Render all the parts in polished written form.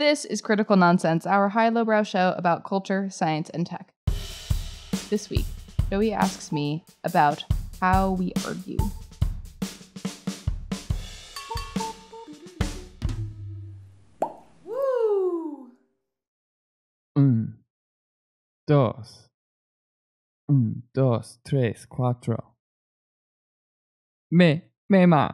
This is Critical Nonsense, our high-lowbrow show about culture, science, and tech. This week, Joey asks me about how we argue. Woo! Dos. Dos, tres, cuatro. Me ma.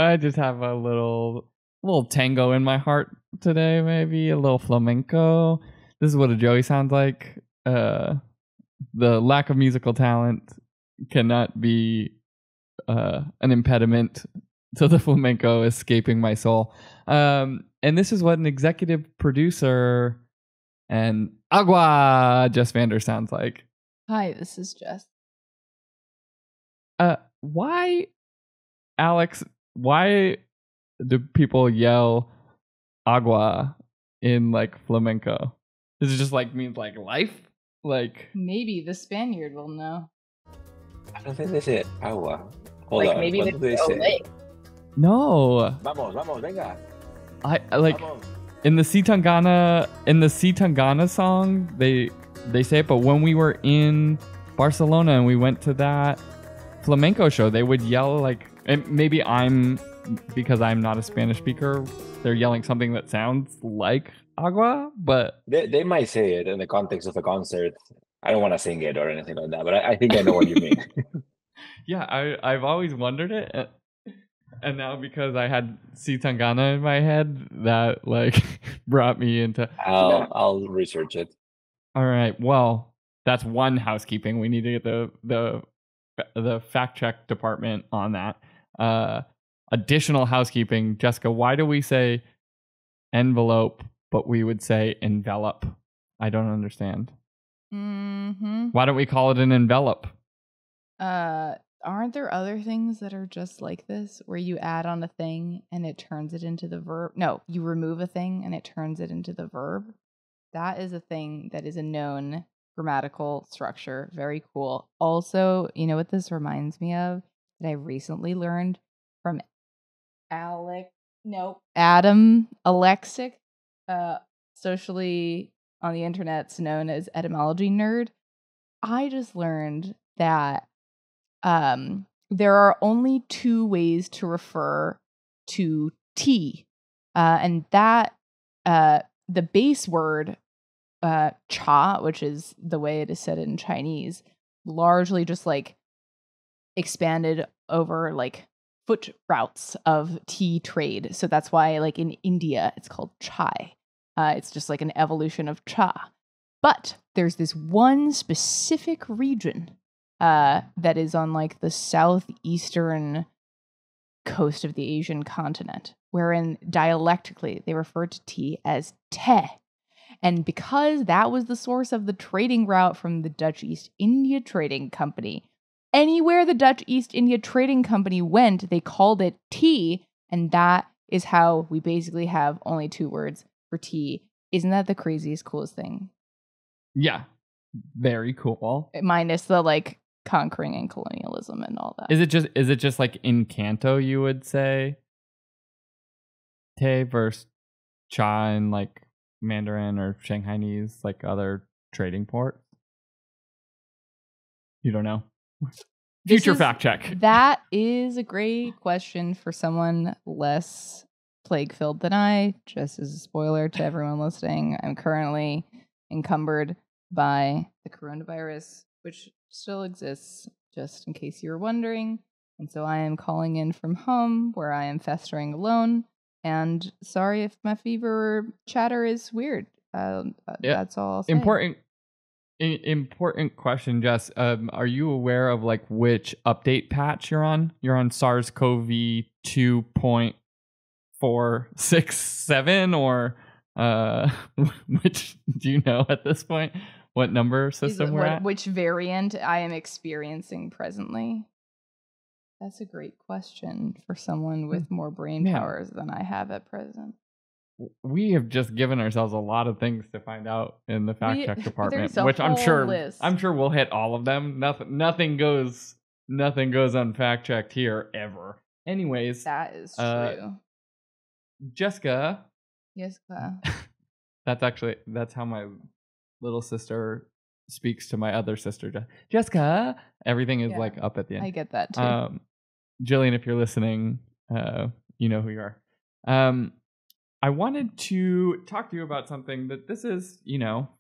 I just have a little tango in my heart today, maybe a little flamenco. This is what a Joey sounds like. The lack of musical talent cannot be an impediment to the flamenco escaping my soul. And this is what an executive producer and Agua Jess Vander sounds like. Hi, this is Jess. Why, Alex, why do people yell agua in like flamenco? Is it just like means like life? Like maybe the Spaniard will know. I don't think they say agua. Hold like on. Maybe what do they say? No. Vamos, venga. I like Vamos. in the Tangana song they say it, but when we were in Barcelona and we went to that flamenco show, they would yell like, and maybe because I'm not a Spanish speaker, they're yelling something that sounds like agua, but They might say it in the context of a concert. I don't want to sing it or anything like that, but I think I know what you mean. Yeah, I've always wondered it, and now because I had Si Tangana in my head, that like brought me into. I'll research it. All right, well, that's one housekeeping. We need to get the fact check department on that. Additional housekeeping, Jessica. Why do we say envelope, but we would say envelop? I don't understand. Why don't we call it an envelope? Aren't there other things that are just like this, where you add on a thing and it turns it into the verb? No, you remove a thing and it turns it into the verb. That is a thing that is a known grammatical structure. Very cool. Also, you know what this reminds me of that I recently learned from Adam Alexic, socially on the internet's known as etymology nerd. I just learned that there are only two ways to refer to tea, and that the base word cha, which is the way it is said in Chinese, largely just like expanded over like foot routes of tea trade. So that's why like in India it's called chai. It's just like an evolution of cha. But there's this one specific region that is on like the southeastern coast of the Asian continent, wherein dialectically they refer to tea as te. And because that was the source of the trading route from the Dutch East India Trading Company, anywhere the Dutch East India Trading Company went, they called it tea, and that is how we basically have only two words for tea. Isn't that the craziest, coolest thing? Yeah, very cool. Minus the like conquering and colonialism and all that. Is it just like in Canto you would say te versus cha in like Mandarin or Shanghainese, like other trading ports? You don't know? Future fact check. That is a great question for someone less plague-filled than I. Just as a spoiler to everyone listening, I'm currently encumbered by the coronavirus, which still exists, just in case you were wondering. And so I am calling in from home, where I am festering alone. And sorry if my fever chatter is weird. That's all I'll say. Important question, Jess. Are you aware of like which update patch you're on? You're on SARS-CoV 2.467 or which do you know at this point what number system we're at? Which variant I am experiencing presently? That's a great question for someone with more brain powers than I have at present. We have just given ourselves a lot of things to find out in the fact check department, which I'm list. sure we'll hit all of them. Nothing goes Nothing goes unfact checked here ever. Anyways, That is uh, true. Jessica. Yes. That's how my little sister speaks to my other sister, Jessica. Everything is Yeah. like up at the end. I get that too. Jillian, if you're listening, you know who you are. I wanted to talk to you about something that this is,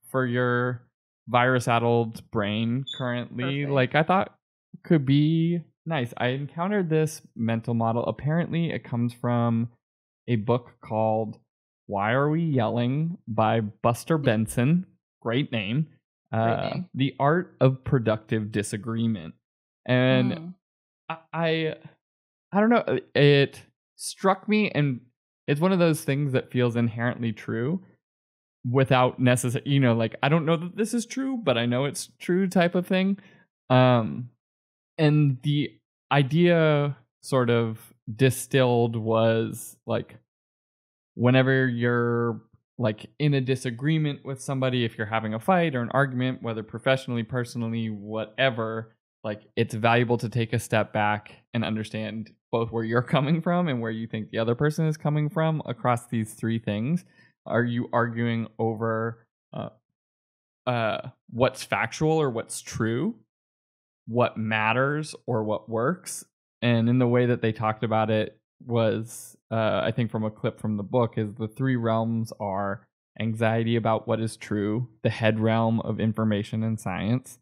for your virus-addled brain currently, Perfect. like I thought could be nice. I encountered this mental model. Apparently, it comes from a book called Why Are We Yelling by Buster Benson. Great name. Great name. The Art of Productive Disagreement. And I don't know. It struck me, and it's one of those things that feels inherently true without necessarily, like, I don't know that this is true, but I know it's true type of thing. And the idea sort of distilled was like, whenever you're like in a disagreement with somebody, if you're having a fight or an argument, whether professionally, personally, whatever, like it's valuable to take a step back and understand both where you're coming from and where you think the other person is coming from across these three things. Are you arguing over what's factual or what's true, what matters or what works? And in the way that they talked about it was, I think from a clip from the book, is the three realms are anxiety about what is true, the head realm of information and science,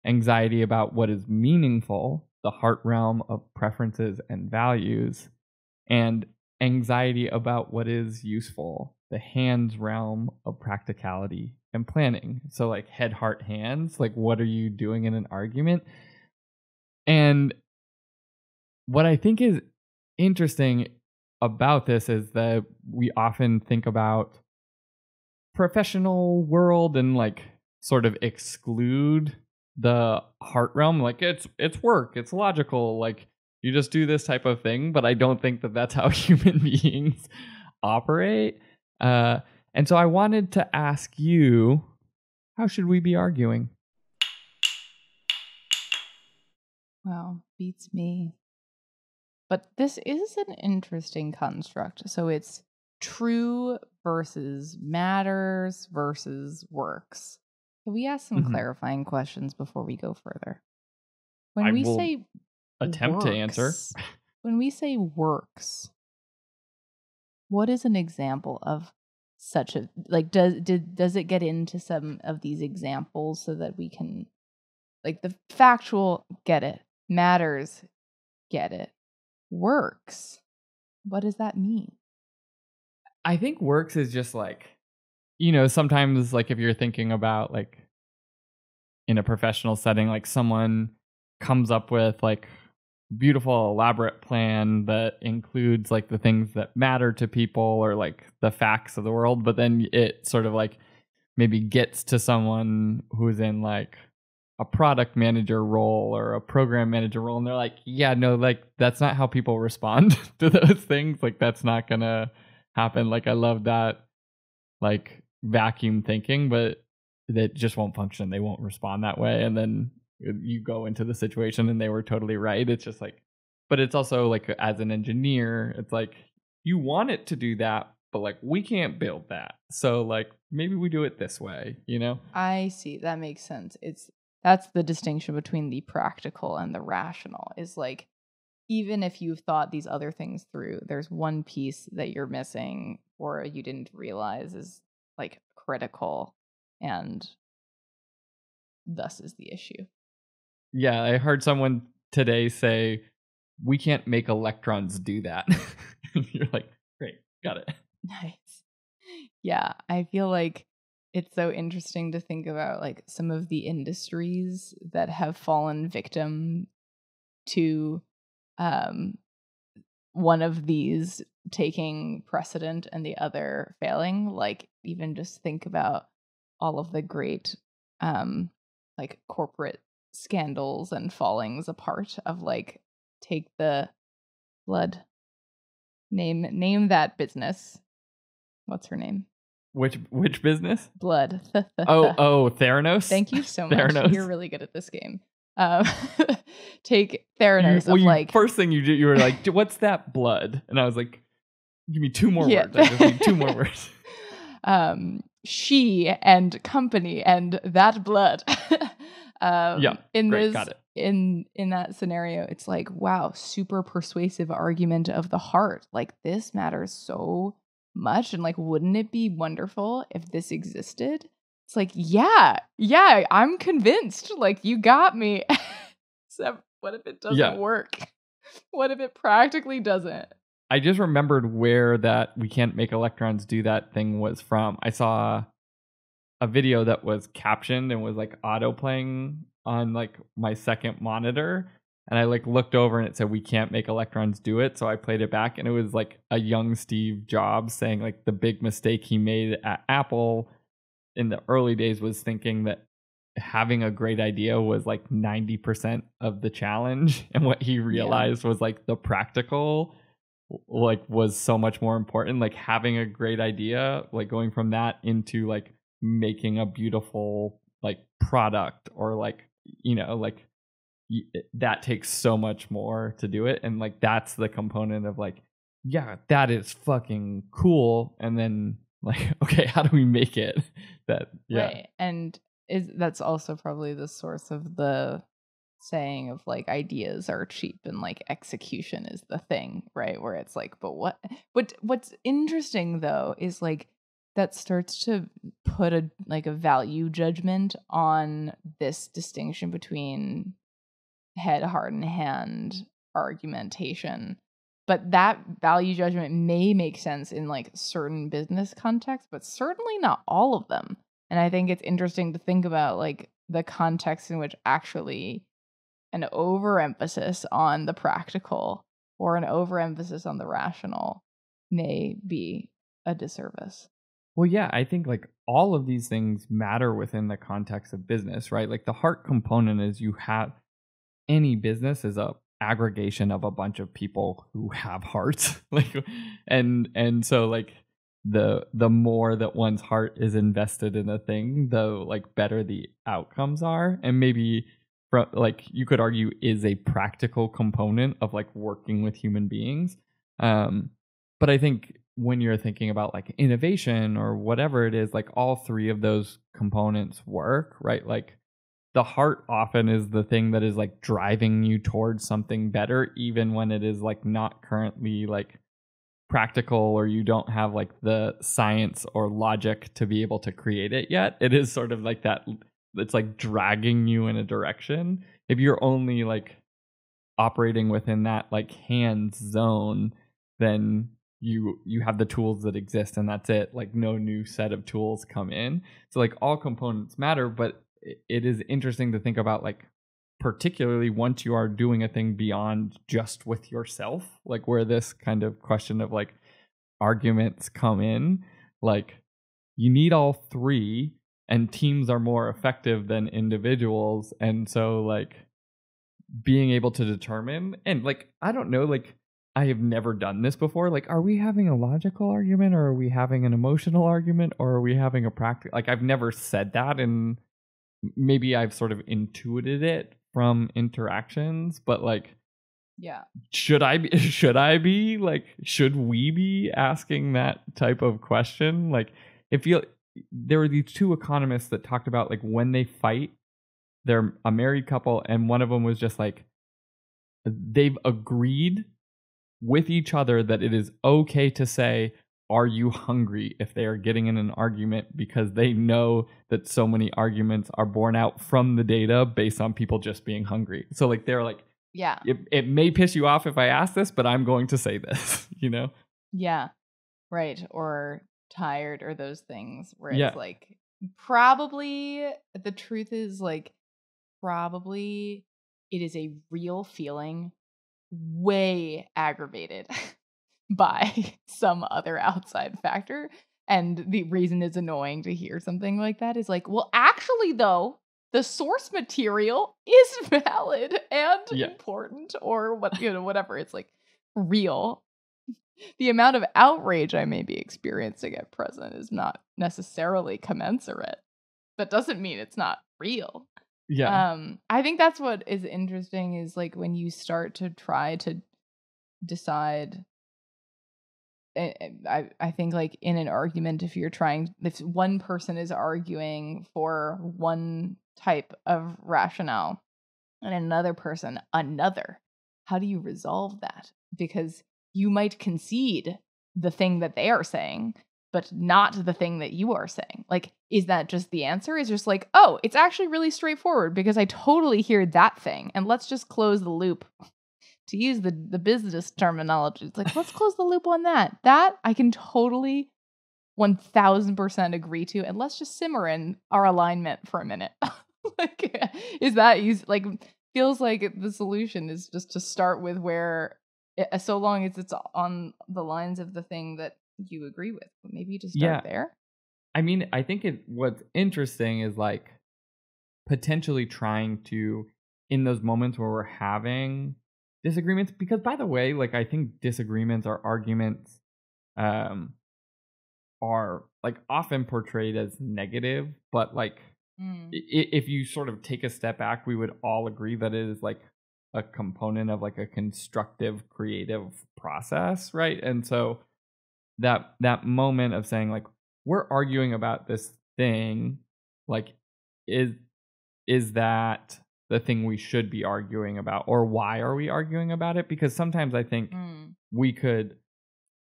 anxiety about what is meaningful, the heart realm of preferences and values, and anxiety about what is useful, the hands realm of practicality and planning. So like head, heart, hands, like what are you doing in an argument? And what I think is interesting about this is that we often think about professional world and like sort of exclude the heart realm, like it's work, it's logical, like you just do this type of thing. But I don't think that that's how human beings operate. And so I wanted to ask you, how should we be arguing? Wow, beats me. But this is an interesting construct. So it's true versus matters versus works. Can we ask some clarifying questions before we go further? When we say attempt to answer. When we say works, what is an example of such a, like, does it get into some of these examples so that we can, like, the factual, get it, matters, get it, works, what does that mean? I think works is just like, sometimes like if you're thinking about like in a professional setting, like someone comes up with like beautiful elaborate plan that includes like the things that matter to people or like the facts of the world, but then it sort of like maybe gets to someone who's in like a product manager role or a program manager role, and they're like, yeah, no, like that's not how people respond to those things, like that's not gonna happen. Like I love that like vacuum thinking, but that just won't function. They won't respond that way. And then you go into the situation and they were totally right. It's just like, but it's also like as an engineer, it's like you want it to do that, but like we can't build that. So like maybe we do it this way, I see. That makes sense. That's the distinction between the practical and the rational, is like, even if you've thought these other things through, there's one piece that you're missing or you didn't realize is like critical, and thus is the issue. Yeah, I heard someone today say, we can't make electrons do that. You're like, great, got it. Nice. Yeah, I feel like it's so interesting to think about like some of the industries that have fallen victim to one of these taking precedent and the other failing. Like even just think about all of the great like corporate scandals and fallings apart of like, take the blood, name that business. What's her name? Which business? Blood. oh, Theranos. Thank you so much. Theranos. You're really good at this game. take Theranos of like first thing you did, you were like, what's that blood? And I was like, give me 2 more Yeah. words. I just need 2 more words. She and company and that blood. Yeah, in great, this got it. in that scenario, it's like, wow, super persuasive argument of the heart. Like, this matters so much, and like, wouldn't it be wonderful if this existed? It's like, yeah, I'm convinced. Like, you got me. Except, what if it doesn't work? What if it practically doesn't? I just remembered where that "we can't make electrons do that" thing was from. I saw a video that was captioned and was like auto playing on like my second monitor, and I like looked over and it said "we can't make electrons do it," so I played it back, and it was like a young Steve Jobs saying like the big mistake he made at Apple in the early days was thinking that having a great idea was like 90% of the challenge, and what he realized was like the practical like was so much more important. Like having a great idea, like going from that into like making a beautiful like product, or like, you know, like that takes so much more to do it. And like that's the component of like, yeah, that is fucking cool. And then like, okay, how do we make it? That Right. And that's also probably the source of the saying of like ideas are cheap and like execution is the thing, right? Where it's like, but what's interesting though is like that starts to put a like a value judgment on this distinction between head, heart, and hand argumentation. But that value judgment may make sense in like certain business contexts, but certainly not all of them. And I think it's interesting to think about like the context in which actually an overemphasis on the practical or an overemphasis on the rational may be a disservice. Well, yeah, I think like all of these things matter within the context of business, right? Like the heart component is you have any business is a aggregation of a bunch of people who have hearts. Like and so like the more that one's heart is invested in a thing, the like better the outcomes are. And maybe from like you could argue is a practical component of like working with human beings. But I think when you're thinking about like innovation or whatever it is, like all 3 of those components work, right? Like the heart often is the thing that is like driving you towards something better, even when it is like not currently like practical, or you don't have like the science or logic to be able to create it yet. It is sort of like that. It's like dragging you in a direction. If you're only like operating within that like hands zone, then you have the tools that exist and that's it. Like no new set of tools come in. So like all components matter, but it is interesting to think about like particularly once you are doing a thing beyond just with yourself, like where this kind of question of like arguments come in, like you need all 3, and teams are more effective than individuals. And so like being able to determine, and like I don't know, like I have never done this before, like are we having a logical argument, or are we having an emotional argument, or are we having a practical, like I've never said that, and maybe I've sort of intuited it from interactions, but like Yeah. should we be asking that type of question? Like there were these 2 economists that talked about like when they fight, they're a married couple, and one of them was just like they've agreed with each other that it is okay to say, are you hungry, if they are getting in an argument, because they know that so many arguments are borne out from the data based on people just being hungry. So like they're like, yeah, it may piss you off if I ask this, but I'm going to say this, you know? Yeah. Right. Or tired, or those things where Yeah. it's like probably the truth is like probably it is a real feeling way aggravated by some other outside factor. And the reason it's annoying to hear something like that is like, well, actually, though, the source material is valid and important, or what, whatever. It's like real. The amount of outrage I may be experiencing at present is not necessarily commensurate. That doesn't mean it's not real. Yeah. I think that's what is interesting is like when you start to try to decide. I think like in an argument, if one person is arguing for one type of rationale and another person another, how do you resolve that? Because you might concede the thing that they are saying, but not the thing that you are saying. Like, is that just the answer? Is just like, oh, it's actually really straightforward because I totally hear that thing, and let's just close the loop. To use the business terminology, it's like, let's close the loop on that. That I can totally 1000% agree to, and let's just simmer in our alignment for a minute. Like, is that like feels like the solution is just to start with where, so long as it's on the lines of the thing that you agree with. Maybe just start there. I mean, I think what's interesting is like potentially trying to, in those moments where we're having disagreements, because by the way, like I think disagreements or arguments are like often portrayed as negative, but like if you sort of take a step back, we would all agree that it is like a component of like a constructive creative process, right? And so that moment of saying like we're arguing about this thing, like is that the thing we should be arguing about, or why are we arguing about it? Because sometimes I think we could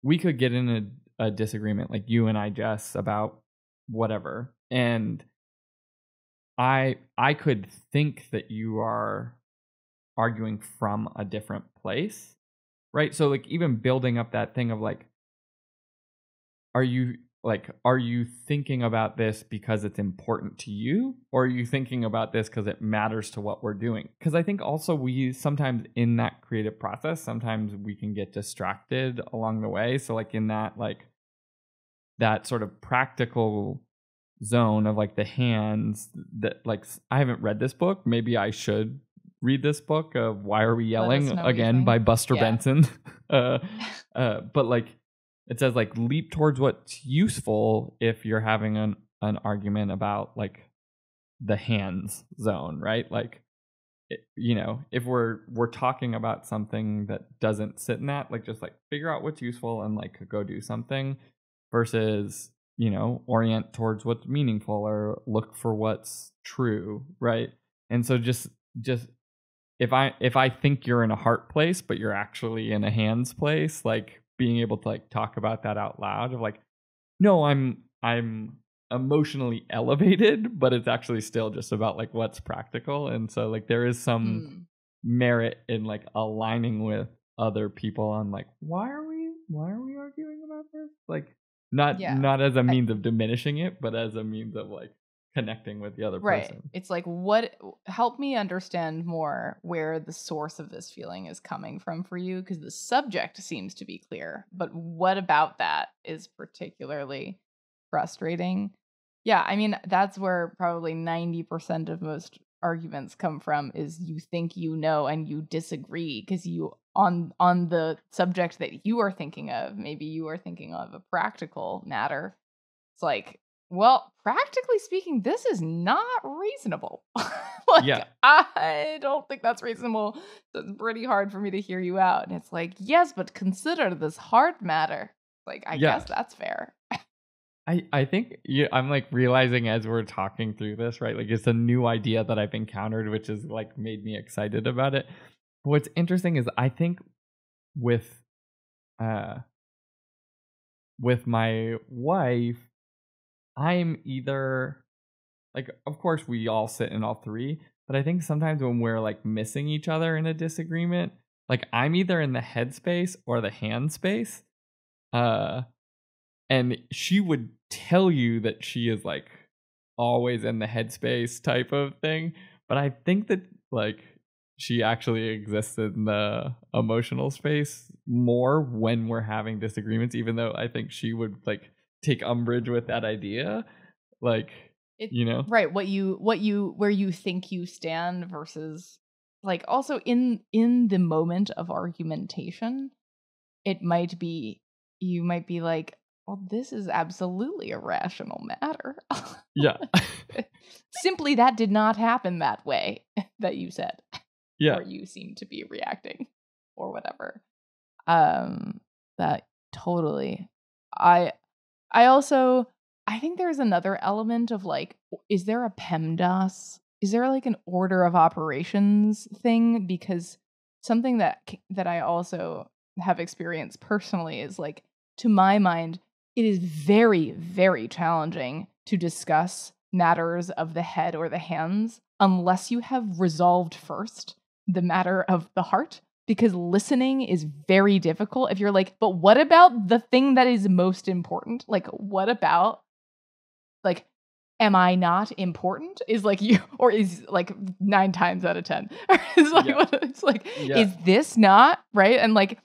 get in a disagreement, like you and I, Jess, about whatever, and I could think that you are arguing from a different place, right? So like even building up that thing of like, are you thinking about this because it's important to you, or are you thinking about this because it matters to what we're doing? Because I think also we sometimes in that creative process, sometimes we can get distracted along the way. So like in that like that sort of practical zone of like the hands, that like I haven't read this book. Maybe I should read this book of Why Are We Yelling, again by Buster Benson. But like it says like leap towards what's useful if you're having an argument about like the hands zone, right? Like you know, if we're talking about something that doesn't sit in that, like just like figure out what's useful and like go do something, versus, you know, orient towards what's meaningful or look for what's true, right? And so just if I think you're in a heart place but you're actually in a hands place, like being able to like talk about that out loud of like, no, I'm emotionally elevated, but it's actually still just about like what's practical. And so like there is some merit in like aligning with other people on like, why are we arguing about this? Like not as a means of diminishing it, but as a means of like connecting with the other person. It's like, help me understand more where the source of this feeling is coming from for you, because the subject seems to be clear, but what about that is particularly frustrating? Yeah, I mean, that's where probably 90% of most arguments come from, is you think you know and you disagree because you on the subject that you are thinking of, maybe you are thinking of a practical matter. It's like, well, practically speaking, this is not reasonable. I don't think that's reasonable. So it's pretty hard for me to hear you out. And it's like, yes, but consider this hard matter. Like, I guess that's fair. I think I'm like realizing as we're talking through this, right? Like it's a new idea that I've encountered, which has like made me excited about it. What's interesting is I think with my wife, I'm either like, of course we all sit in all three, but I think sometimes when we're like missing each other in a disagreement, like I'm either in the head space or the hand space. And she would tell you that she is like always in the headspace type of thing. But I think that like she actually exists in the emotional space more when we're having disagreements, even though I think she would like take umbrage with that idea. Like, you know, right. Where you think you stand versus like also in the moment of argumentation, you might be like, well, this is absolutely a rational matter. Yeah. Simply, that did not happen that way that you said. Yeah. Or you seem to be reacting or whatever. That totally. I think there's another element of like, is there a PEMDAS? Is there like an order of operations thing? Because something that I also have experienced personally is like, to my mind, it is very, very challenging to discuss matters of the head or the hands unless you have resolved first the matter of the heart, because listening is very difficult. If you're like, but what about the thing that is most important? Like, what about, like, am I not important? Is like you, or is like 9 times out of 10. It's like, it's like, is this not right? And like,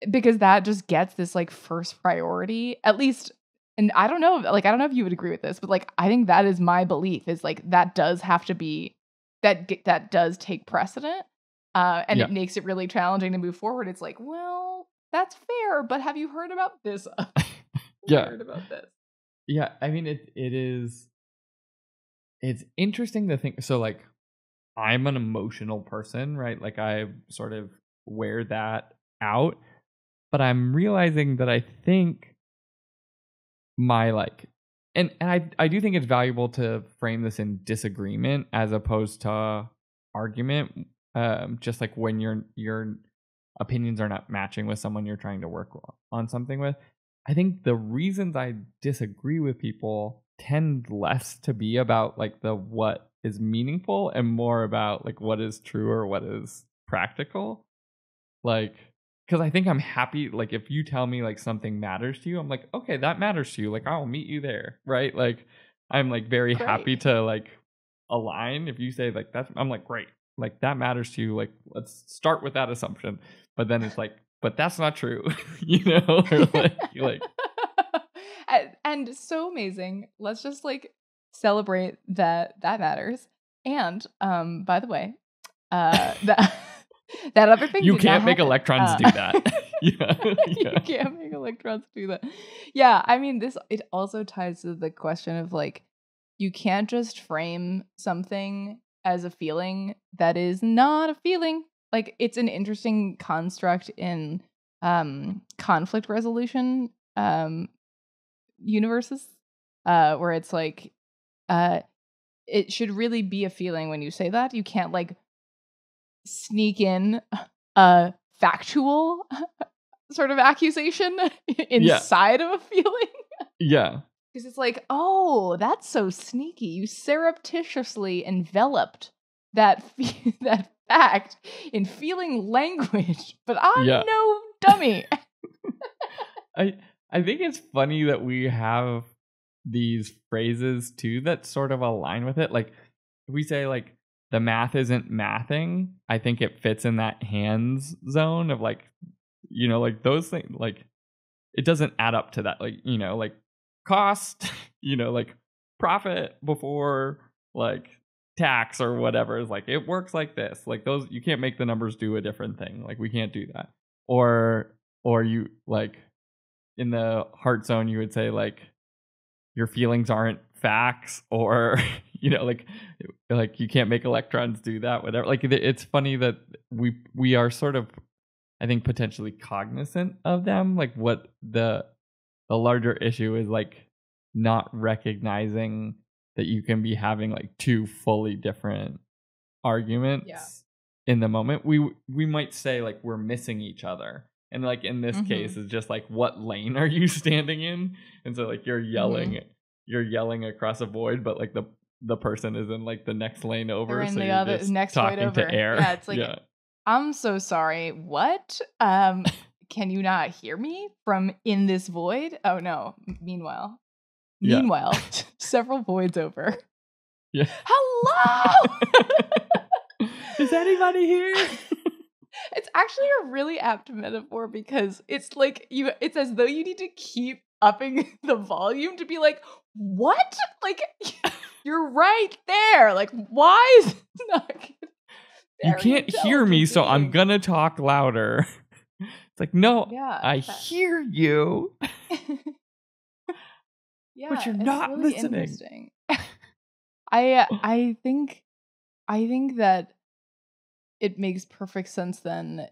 because that just gets this like first priority, at least. And I don't know if you would agree with this, but like, I think that is my belief, is like, that does have to be, that does take precedent. And it makes it really challenging to move forward. It's like, well, that's fair, but have you heard about this? Heard about this? Yeah, I mean, it's interesting to think. So like, I'm an emotional person, right? Like, I sort of wear that out, but I'm realizing that I think my like, and I do think it's valuable to frame this in disagreement as opposed to argument. Just like when your opinions are not matching with someone you're trying to work on something with. I think the reasons I disagree with people tend less to be about like the what is meaningful and more about like what is true or what is practical. Like, because I think I'm happy, like if you tell me like something matters to you, I'm like, okay, that matters to you. Like, I'll meet you there, right? Like, I'm like very happy to like align. If you say like that's, I'm like, great. Like, that matters to you. Like, let's start with that assumption. But then it's like, but that's not true, or like and so amazing. Let's just like celebrate that matters. And by the way, that other thing you can't make electrons do that. You can't make electrons do that. Yeah, I mean, it also ties to the question of like, you can't just frame something as a feeling that is not a feeling. Like, it's an interesting construct in conflict resolution universes, where it's like, it should really be a feeling when you say that. You can't like sneak in a factual sort of accusation inside of a feeling. Yeah. Because it's like, oh, that's so sneaky. You surreptitiously enveloped that that fact in feeling language, but I'm no dummy. I think it's funny that we have these phrases too that sort of align with it. Like, if we say like the math isn't mathing, I think it fits in that hands zone of like, like those things, like it doesn't add up to that. Like, like cost, like profit before like tax or whatever is like, it works like this. Like, those, you can't make the numbers do a different thing. Like, we can't do that. Or you like in the heart zone, you would say like your feelings aren't facts, or like you can't make electrons do that, whatever. Like, it's funny that we are sort of, I think, potentially cognizant of them. Like, what the larger issue is like not recognizing that you can be having like two fully different arguments in the moment. We might say like we're missing each other, and like in this case is just like, what lane are you standing in? And so like you're yelling across a void, but like the person is in like the next lane over, in so the you're other just next talking void over. to air. Yeah, it's like, I'm so sorry. What? Can you not hear me from in this void? Oh no. Meanwhile, several voids over. Yeah. Hello. Is anybody here? It's actually a really apt metaphor, because it's like it's as though you need to keep upping the volume to be like, what? Like, you're right there. Like, why is it not? You can't hear me, so I'm gonna talk louder. It's like, no, I hear you. Yeah, but you're not really listening. Interesting. I think that it makes perfect sense then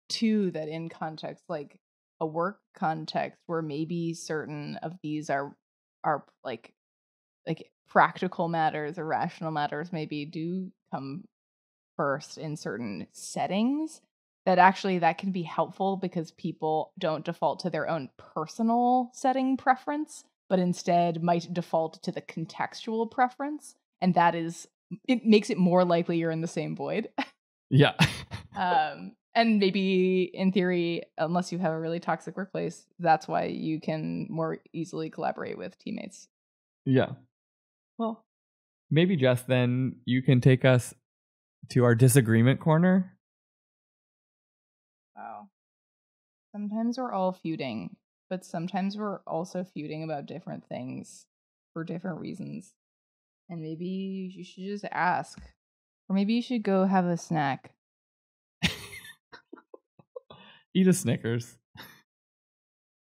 too that in context like a work context where maybe certain of these are like practical matters or rational matters maybe do come first in certain settings, that actually that can be helpful because people don't default to their own personal setting preference, but instead might default to the contextual preference. And that is, it makes it more likely you're in the same void. Yeah. And maybe in theory, unless you have a really toxic workplace, that's why you can more easily collaborate with teammates. Yeah. Well, maybe Jess, then you can take us to our disagreement corner. Wow. Sometimes we're all feuding, but sometimes we're also feuding about different things for different reasons. And maybe you should just ask. Or maybe you should go have a snack. Eat a Snickers.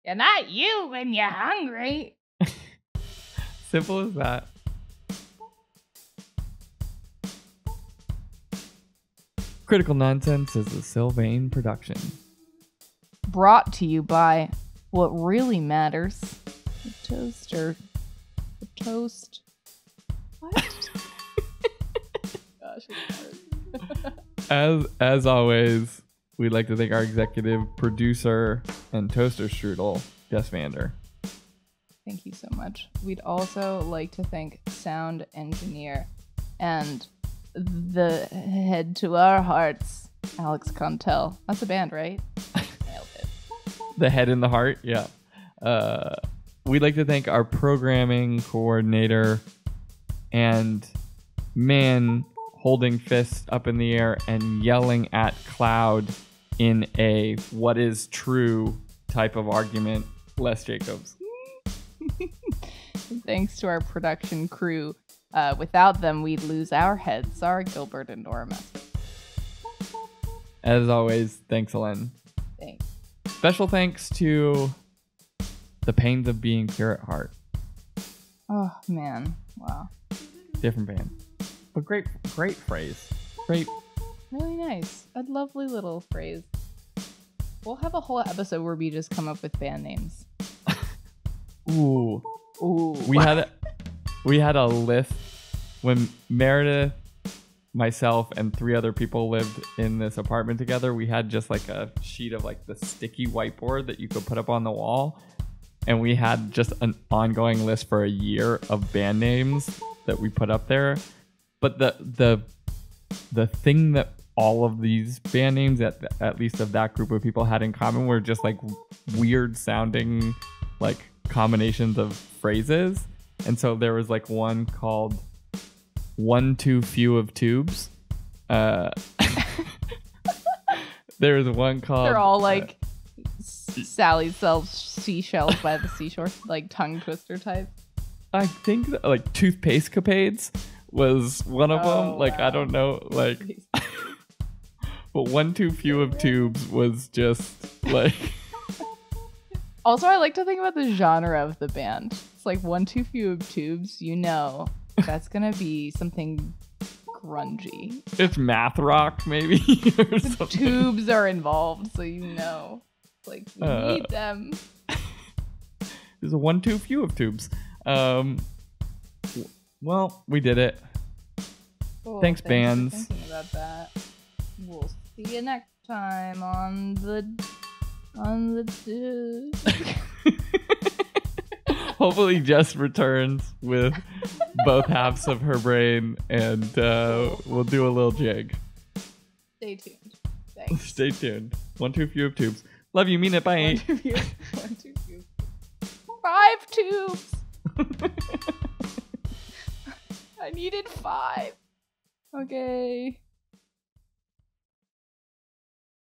You're not you when you're hungry. Simple as that. Critical Nonsense is a Sylvain production. Brought to you by what really matters. The toaster. The toast. What? Gosh, it's hard. As always, we'd like to thank our executive producer and toaster strudel, Jess Vander. Thank you so much. We'd also like to thank sound engineer and the head to our hearts, Alex Contel. That's a band, right? Nailed it. The head and the heart, yeah. We'd like to thank our programming coordinator and man holding fist up in the air and yelling at Cloud in a what is true type of argument, Les Jacobs. Thanks to our production crew. Without them, we'd lose our heads. Sorry, Gilbert and Norma. As always, thanks, Ellen. Thanks. Special thanks to The Pains of Being Pure at Heart. Oh, man. Wow. Different band. But great phrase. Great. Really nice. A lovely little phrase. We'll have a whole episode where we just come up with band names. Ooh. Ooh. We had a list when Meredith, myself, and 3 other people lived in this apartment together. We had just like a sheet of like the sticky whiteboard that you could put up on the wall. And we had just an ongoing list for a year of band names that we put up there. But the thing that all of these band names, at least of that group of people, had in common were just like weird sounding like combinations of phrases. And so there was like one called One Too Few of Tubes. There was one called... They're all like Sally sells seashells by the seashore, like tongue twister type. I think that, like Toothpaste Capades was one of them. Like, wow. I don't know, like... But One Too Few of Tubes was just like... Also, I like to think about the genre of the band. It's like One Too Few of Tubes, you know, that's gonna be something grungy. It's math rock, maybe. Or the tubes are involved, so you know. Like, you need them. There's a One Too Few of Tubes. Well, we did it. Cool, thanks bands. For thinking about that. We'll see you next time on the Hopefully Jess returns with both halves of her brain and we'll do a little jig. Stay tuned. Thanks. Stay tuned. One too few of tubes. Love you, mean it, bye. One too few. 5 tubes. I needed 5. Okay.